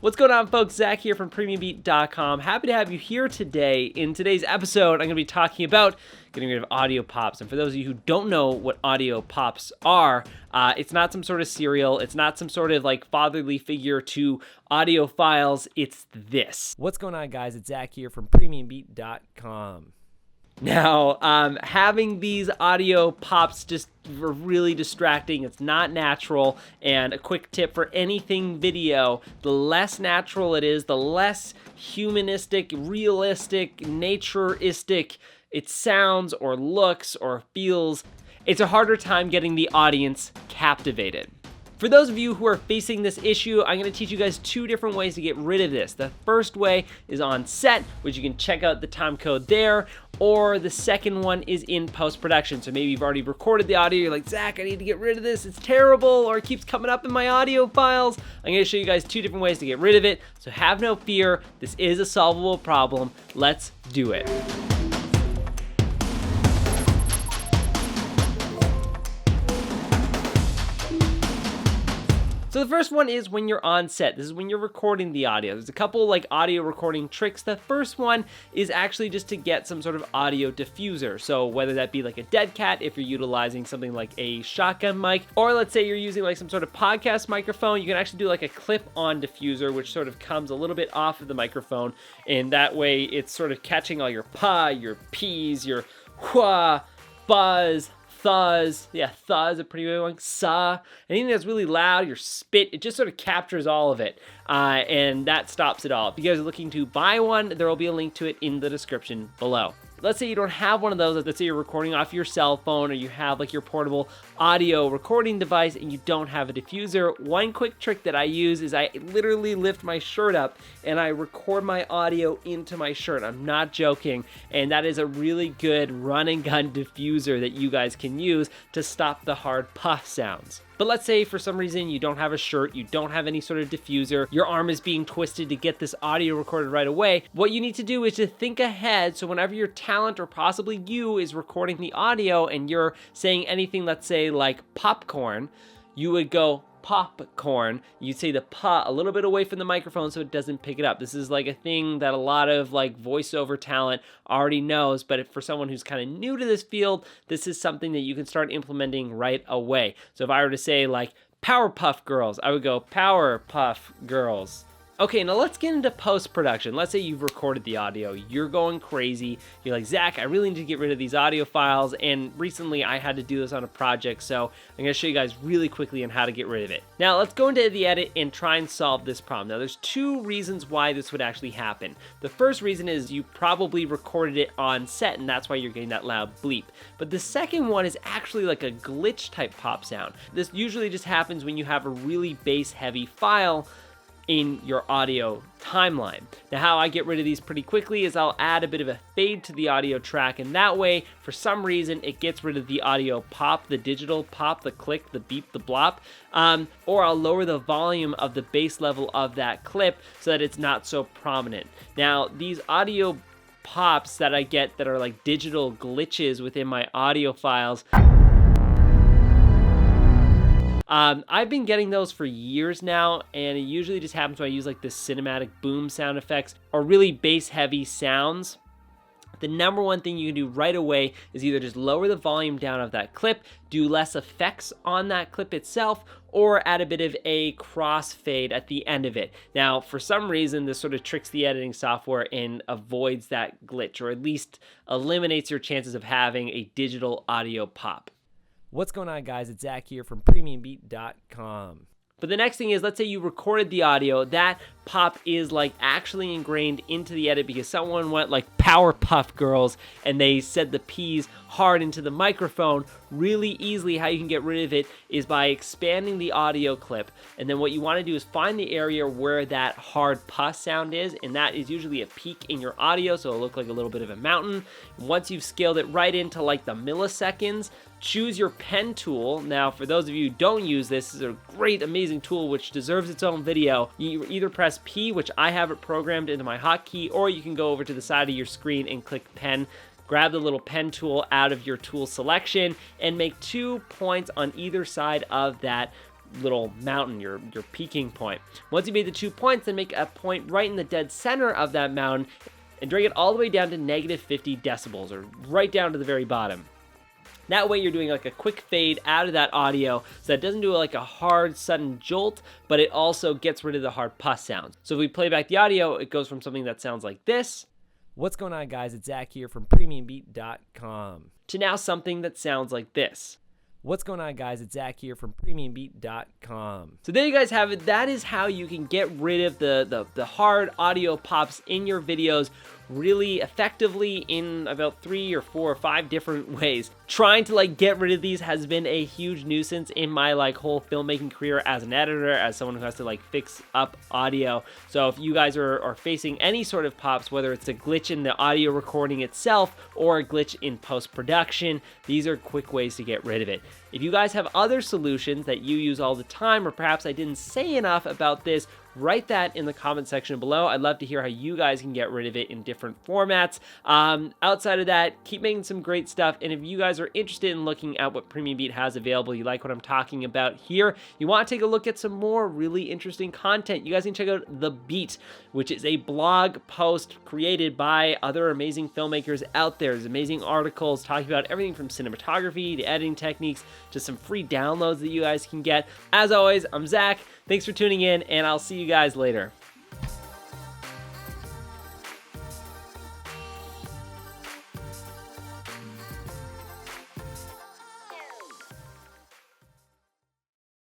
What's going on, folks? Zach here from PremiumBeat.com. Happy to have you here today. In today's episode, I'm going to be talking about getting rid of audio pops. And for those of you who don't know what audio pops are, it's not some sort of cereal. It's not some sort of like fatherly figure to audiophiles. It's this. What's going on, guys? It's Zach here from PremiumBeat.com. Now, having these audio pops just are really distracting. It's not natural. And a quick tip for anything video, the less natural it is, the less humanistic, realistic, naturistic it sounds or looks or feels, it's a harder time getting the audience captivated. For those of you who are facing this issue, I'm going to teach you guys two different ways to get rid of this. The first way is on set, which you can check out the time code there, or the second one is in post-production. So maybe you've already recorded the audio, you're like, Zach, I need to get rid of this, it's terrible, or it keeps coming up in my audio files. I'm going to show you guys two different ways to get rid of it, so have no fear, this is a solvable problem. Let's do it. So the first one is when you're on set. This is when you're recording the audio. There's a couple like audio recording tricks. The first one is actually just to get some sort of audio diffuser. So whether that be like a dead cat, if you're utilizing something like a shotgun mic, or let's say you're using like some sort of podcast microphone, you can actually do like a clip-on diffuser, which sort of comes a little bit off of the microphone. And that way it's sort of catching all your pa, your peas, your wha, buzz, thuzz, thuzz, a pretty good one, sa, anything that's really loud, your spit, it just sort of captures all of it, and that stops it all. If you guys are looking to buy one, there will be a link to it in the description below. Let's say you don't have one of those, let's say you're recording off your cell phone, or you have like your portable audio recording device and you don't have a diffuser. One quick trick that I use is I literally lift my shirt up and I record my audio into my shirt. I'm not joking, and that is a really good run and gun diffuser that you guys can use to stop the hard puff sounds. But let's say for some reason you don't have a shirt, you don't have any sort of diffuser, your arm is being twisted to get this audio recorded right away. What you need to do is to think ahead, so whenever your talent or possibly you is recording the audio and you're saying anything, let's say like popcorn, you would go popcorn. You'd say the pa a little bit away from the microphone so it doesn't pick it up. This is like a thing that a lot of like voiceover talent already knows, but if for someone who's kind of new to this field, this is something that you can start implementing right away. So if I were to say like Powerpuff Girls, I would go Powerpuff Girls. Okay, now let's get into post-production. Let's say you've recorded the audio, you're going crazy, you're like, Zach, I really need to get rid of these audio files, and recently I had to do this on a project, so I'm gonna show you guys really quickly on how to get rid of it. Now, let's go into the edit and try and solve this problem. Now, there's two reasons why this would actually happen. The first reason is you probably recorded it on set, and that's why you're getting that loud bleep. But the second one is actually like a glitch type pop sound. This usually just happens when you have a really bass-heavy file in your audio timeline. Now, how I get rid of these pretty quickly is I'll add a bit of a fade to the audio track, and that way, for some reason, it gets rid of the audio pop, the digital pop, the click, the beep, the blop, or I'll lower the volume of the bass level of that clip so that it's not so prominent. Now, these audio pops that I get that are like digital glitches within my audio files, I've been getting those for years now, and it usually just happens when I use like the cinematic boom sound effects or really bass heavy sounds. The number one thing you can do right away is either just lower the volume down of that clip, do less effects on that clip itself, or add a bit of a crossfade at the end of it. Now, for some reason, this sort of tricks the editing software and avoids that glitch, or at least eliminates your chances of having a digital audio pop. What's going on, guys? It's Zach here from PremiumBeat.com. But the next thing is, let's say you recorded the audio, that pop is like actually ingrained into the edit because someone went like Powerpuff Girls and they said the P's hard into the microphone. Really easily, how you can get rid of it is by expanding the audio clip, and then what you want to do is find the area where that hard puff sound is, and that is usually a peak in your audio, so it'll look like a little bit of a mountain. Once you've scaled it right into like the milliseconds, choose your pen tool. Now, for those of you who don't use this, this is a great, amazing tool which deserves its own video. You either press P, which I have it programmed into my hotkey, or you can go over to the side of your screen and click pen. Grab the little pen tool out of your tool selection and make 2 points on either side of that little mountain, your peaking point. Once you made the 2 points, then make a point right in the dead center of that mountain and drag it all the way down to -50 decibels, or right down to the very bottom. That way you're doing like a quick fade out of that audio, so that it doesn't do like a hard sudden jolt, but it also gets rid of the hard puss sounds. So if we play back the audio, it goes from something that sounds like this. What's going on, guys? It's Zach here from PremiumBeat.com. To now something that sounds like this. What's going on, guys? It's Zach here from PremiumBeat.com. So there you guys have it. That is how you can get rid of the hard audio pops in your videos really effectively in about 3 or 4 or 5 different ways. Trying to like get rid of these has been a huge nuisance in my like whole filmmaking career as an editor, as someone who has to like fix up audio. So if you guys are facing any sort of pops, whether it's a glitch in the audio recording itself or a glitch in post-production, these are quick ways to get rid of it. If you guys have other solutions that you use all the time, or perhaps I didn't say enough about this, write that in the comment section below. I'd love to hear how you guys can get rid of it in different formats. Outside of that, keep making some great stuff. And if you guys are interested in looking at what PremiumBeat has available, you like what I'm talking about here, you want to take a look at some more really interesting content, you guys can check out The Beat, which is a blog post created by other amazing filmmakers out there. There's amazing articles talking about everything from cinematography to editing techniques to some free downloads that you guys can get. As always, I'm Zach. Thanks for tuning in, and I'll see you guys later.